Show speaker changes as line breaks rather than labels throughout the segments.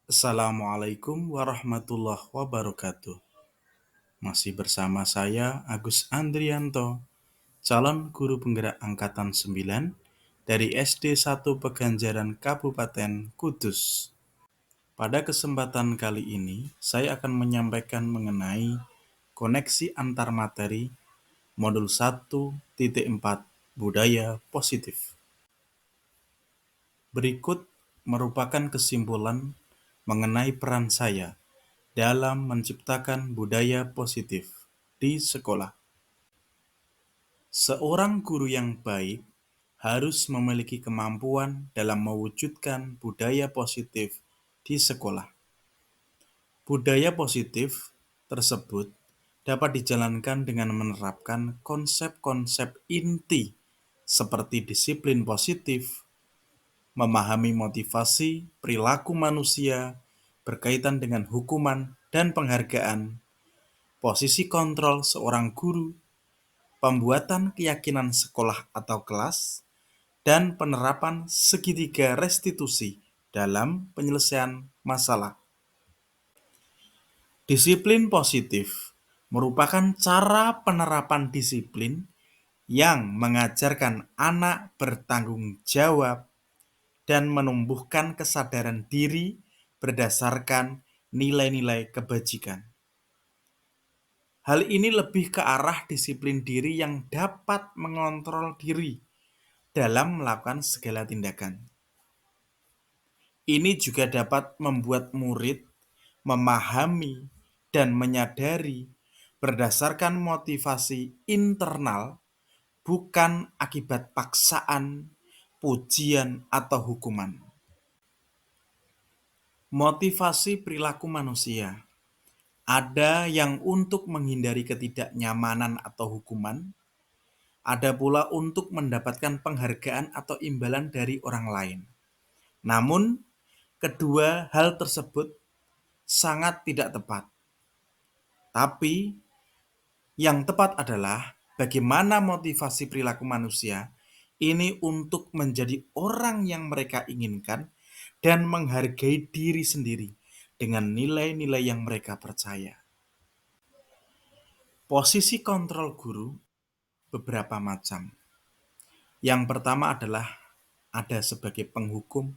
Assalamualaikum warahmatullahi wabarakatuh. Masih bersama saya Agus Andrianto, calon guru penggerak angkatan 9 dari SD 1 Peganjaran Kabupaten Kudus. Pada kesempatan kali ini, saya akan menyampaikan mengenai koneksi antar materi modul 1.4 Budaya Positif. Berikut merupakan kesimpulan mengenai peran saya dalam menciptakan budaya positif di sekolah. Seorang guru yang baik harus memiliki kemampuan dalam mewujudkan budaya positif di sekolah. Budaya positif tersebut dapat dijalankan dengan menerapkan konsep-konsep inti seperti disiplin positif, memahami motivasi perilaku manusia berkaitan dengan hukuman dan penghargaan, posisi kontrol seorang guru, pembuatan keyakinan sekolah atau kelas, dan penerapan segitiga restitusi dalam penyelesaian masalah. Disiplin positif merupakan cara penerapan disiplin yang mengajarkan anak bertanggung jawab dan menumbuhkan kesadaran diri berdasarkan nilai-nilai kebajikan. Hal ini lebih ke arah disiplin diri yang dapat mengontrol diri dalam melakukan segala tindakan. Ini juga dapat membuat murid memahami dan menyadari berdasarkan motivasi internal, bukan akibat paksaan, pujian, atau hukuman. Motivasi perilaku manusia. Ada yang untuk menghindari ketidaknyamanan atau hukuman, ada pula untuk mendapatkan penghargaan atau imbalan dari orang lain. Namun, kedua hal tersebut sangat tidak tepat. Tapi, yang tepat adalah bagaimana motivasi perilaku manusia ini untuk menjadi orang yang mereka inginkan dan menghargai diri sendiri dengan nilai-nilai yang mereka percaya. Posisi kontrol guru beberapa macam. Yang pertama adalah ada sebagai penghukum,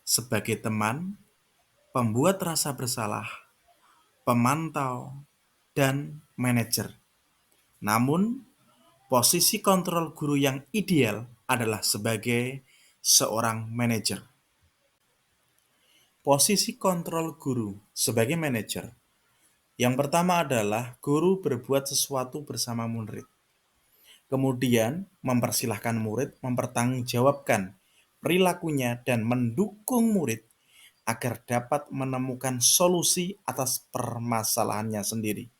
sebagai teman, pembuat rasa bersalah, pemantau, dan manajer. Namun, posisi kontrol guru yang ideal adalah sebagai seorang manajer. Posisi kontrol guru sebagai manajer. Yang pertama adalah guru berbuat sesuatu bersama murid. Kemudian mempersilahkan murid mempertanggungjawabkan perilakunya dan mendukung murid agar dapat menemukan solusi atas permasalahannya sendiri.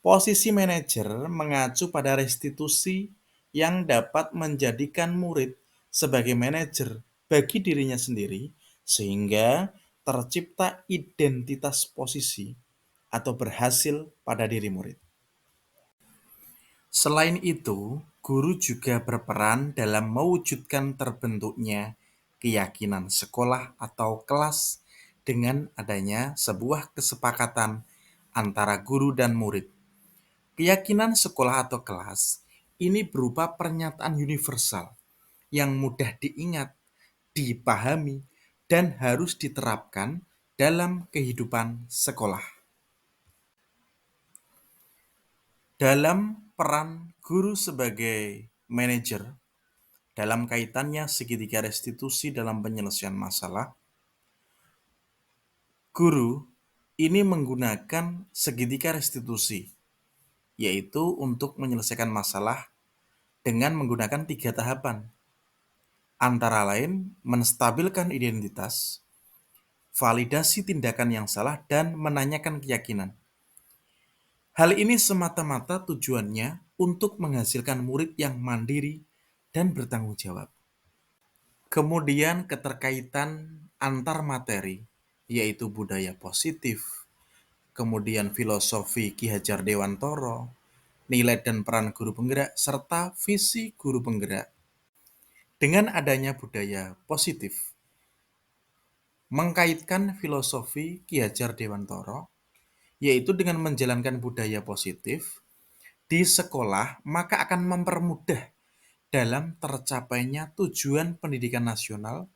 Posisi manajer mengacu pada restitusi yang dapat menjadikan murid sebagai manajer bagi dirinya sendiri sehingga tercipta identitas posisi atau berhasil pada diri murid. Selain itu, guru juga berperan dalam mewujudkan terbentuknya keyakinan sekolah atau kelas dengan adanya sebuah kesepakatan antara guru dan murid. Keyakinan sekolah atau kelas ini berupa pernyataan universal yang mudah diingat, dipahami, dan harus diterapkan dalam kehidupan sekolah. Dalam peran guru sebagai manajer, dalam kaitannya segitiga restitusi dalam penyelesaian masalah, guru ini menggunakan segitiga restitusi, yaitu untuk menyelesaikan masalah dengan menggunakan 3 tahapan, antara lain menstabilkan identitas, validasi tindakan yang salah, dan menanyakan keyakinan. Hal ini semata-mata tujuannya untuk menghasilkan murid yang mandiri dan bertanggung jawab. Kemudian keterkaitan antar materi, yaitu budaya positif, kemudian filosofi Ki Hajar Dewantoro, nilai dan peran guru penggerak, serta visi guru penggerak. Dengan adanya budaya positif, mengkaitkan filosofi Ki Hajar Dewantara, yaitu dengan menjalankan budaya positif di sekolah, maka akan mempermudah dalam tercapainya tujuan pendidikan nasional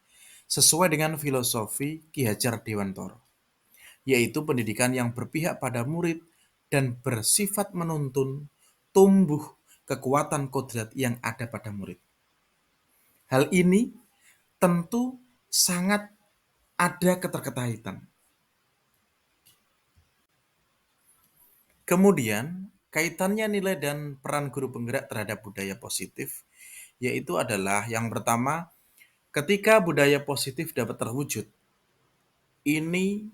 sesuai dengan filosofi Ki Hajar Dewantara, yaitu pendidikan yang berpihak pada murid dan bersifat menuntun tumbuh kekuatan kodrat yang ada pada murid. Hal ini tentu sangat ada keterkaitan. Kemudian, kaitannya nilai dan peran guru penggerak terhadap budaya positif, yaitu adalah yang pertama, ketika budaya positif dapat terwujud, ini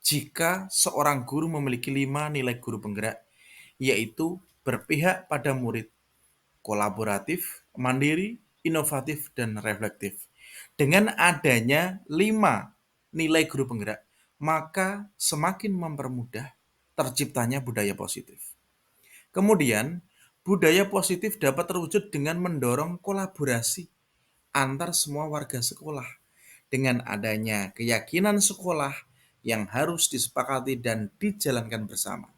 jika seorang guru memiliki 5 nilai guru penggerak, yaitu berpihak pada murid, kolaboratif, mandiri, inovatif, dan reflektif. Dengan adanya 5 nilai guru penggerak, maka semakin mempermudah terciptanya budaya positif. Kemudian, budaya positif dapat terwujud dengan mendorong kolaborasi antar semua warga sekolah dengan adanya keyakinan sekolah yang harus disepakati dan dijalankan bersama.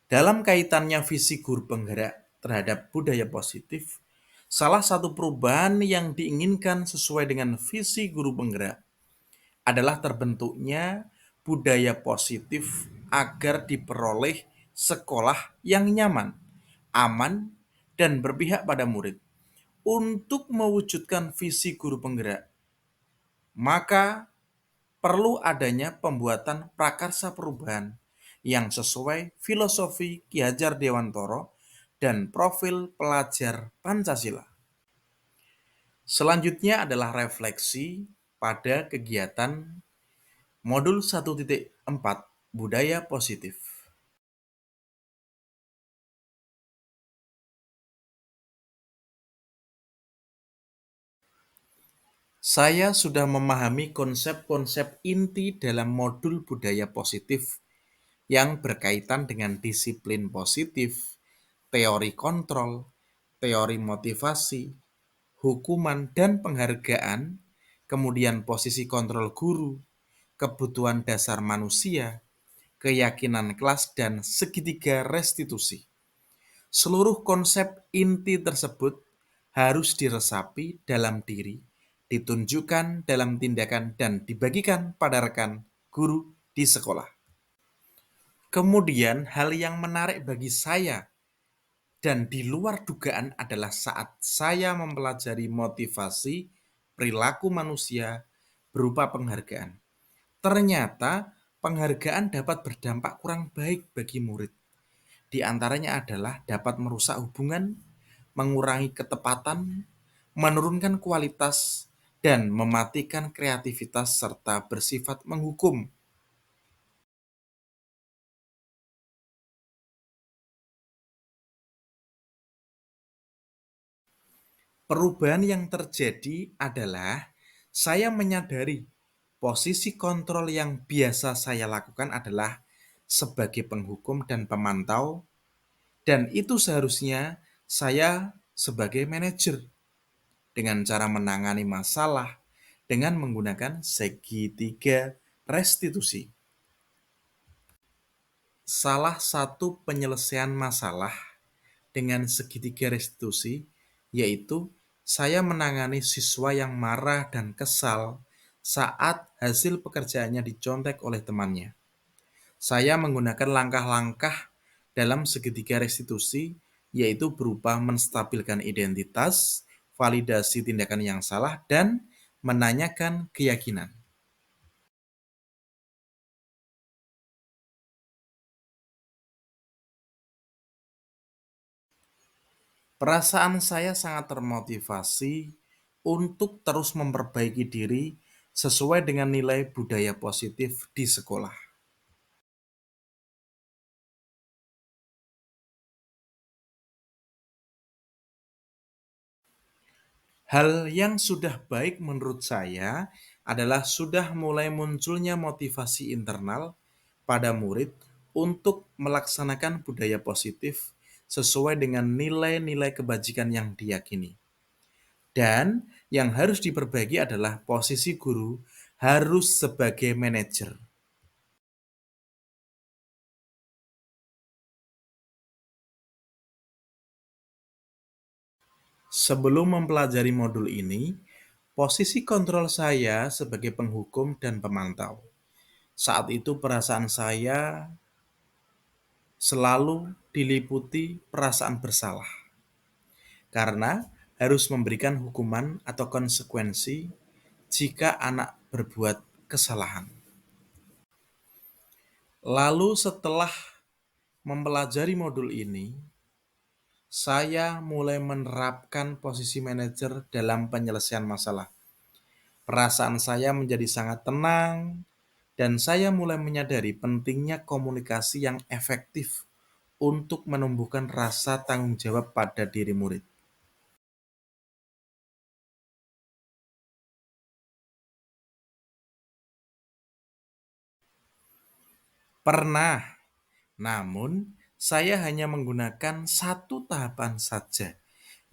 Dalam kaitannya visi guru penggerak terhadap budaya positif, salah satu perubahan yang diinginkan sesuai dengan visi guru penggerak adalah terbentuknya budaya positif agar diperoleh sekolah yang nyaman, aman, dan berpihak pada murid. Untuk mewujudkan visi guru penggerak, maka perlu adanya pembuatan prakarsa perubahan yang sesuai filosofi Ki Hajar Dewantara dan profil pelajar Pancasila. Selanjutnya adalah refleksi pada kegiatan modul 1.4 Budaya Positif. Saya sudah memahami konsep-konsep inti dalam modul budaya positif yang berkaitan dengan disiplin positif, teori kontrol, teori motivasi, hukuman dan penghargaan, kemudian posisi kontrol guru, kebutuhan dasar manusia, keyakinan kelas, dan segitiga restitusi. Seluruh konsep inti tersebut harus diresapi dalam diri, ditunjukkan dalam tindakan, dan dibagikan pada rekan guru di sekolah. Kemudian hal yang menarik bagi saya dan di luar dugaan adalah saat saya mempelajari motivasi perilaku manusia berupa penghargaan. Ternyata penghargaan dapat berdampak kurang baik bagi murid. Di antaranya adalah dapat merusak hubungan, mengurangi ketepatan, menurunkan kualitas, dan mematikan kreativitas serta bersifat menghukum. Perubahan yang terjadi adalah saya menyadari posisi kontrol yang biasa saya lakukan adalah sebagai penghukum dan pemantau, dan itu seharusnya saya sebagai manajer dengan cara menangani masalah dengan menggunakan segitiga restitusi. Salah satu penyelesaian masalah dengan segitiga restitusi yaitu saya menangani siswa yang marah dan kesal saat hasil pekerjaannya dicontek oleh temannya. Saya menggunakan langkah-langkah dalam segitiga restitusi, yaitu berupa menstabilkan identitas, validasi tindakan yang salah, dan menanyakan keyakinan. Perasaan saya sangat termotivasi untuk terus memperbaiki diri sesuai dengan nilai budaya positif di sekolah. Hal yang sudah baik menurut saya adalah sudah mulai munculnya motivasi internal pada murid untuk melaksanakan budaya positif sesuai dengan nilai-nilai kebajikan yang diyakini. Dan yang harus diperbaiki adalah posisi guru harus sebagai manajer. Sebelum mempelajari modul ini, posisi kontrol saya sebagai penghukum dan pemantau. Saat itu perasaan saya selalu diliputi perasaan bersalah karena harus memberikan hukuman atau konsekuensi jika anak berbuat kesalahan. Lalu setelah mempelajari modul ini, saya mulai menerapkan posisi manajer dalam penyelesaian masalah. Perasaan saya menjadi sangat tenang, dan saya mulai menyadari pentingnya komunikasi yang efektif untuk menumbuhkan rasa tanggung jawab pada diri murid. Pernah, namun saya hanya menggunakan satu tahapan saja,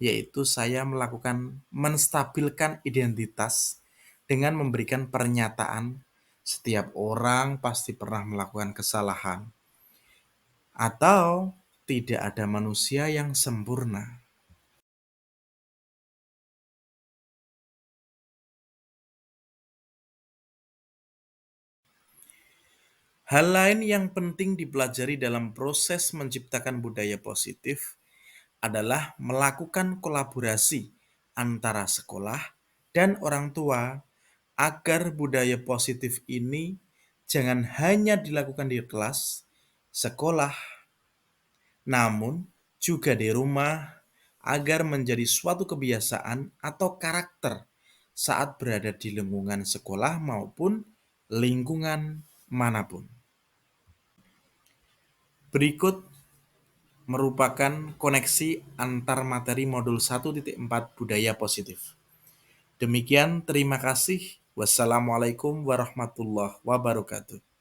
yaitu saya melakukan menstabilkan identitas dengan memberikan pernyataan setiap orang pasti pernah melakukan kesalahan atau tidak ada manusia yang sempurna. Hal lain yang penting dipelajari dalam proses menciptakan budaya positif adalah melakukan kolaborasi antara sekolah dan orang tua agar budaya positif ini jangan hanya dilakukan di kelas, sekolah, namun juga di rumah agar menjadi suatu kebiasaan atau karakter saat berada di lingkungan sekolah maupun lingkungan manapun. Berikut merupakan koneksi antar materi modul 1.4 budaya positif. Demikian, terima kasih. Wassalamualaikum warahmatullahi wabarakatuh.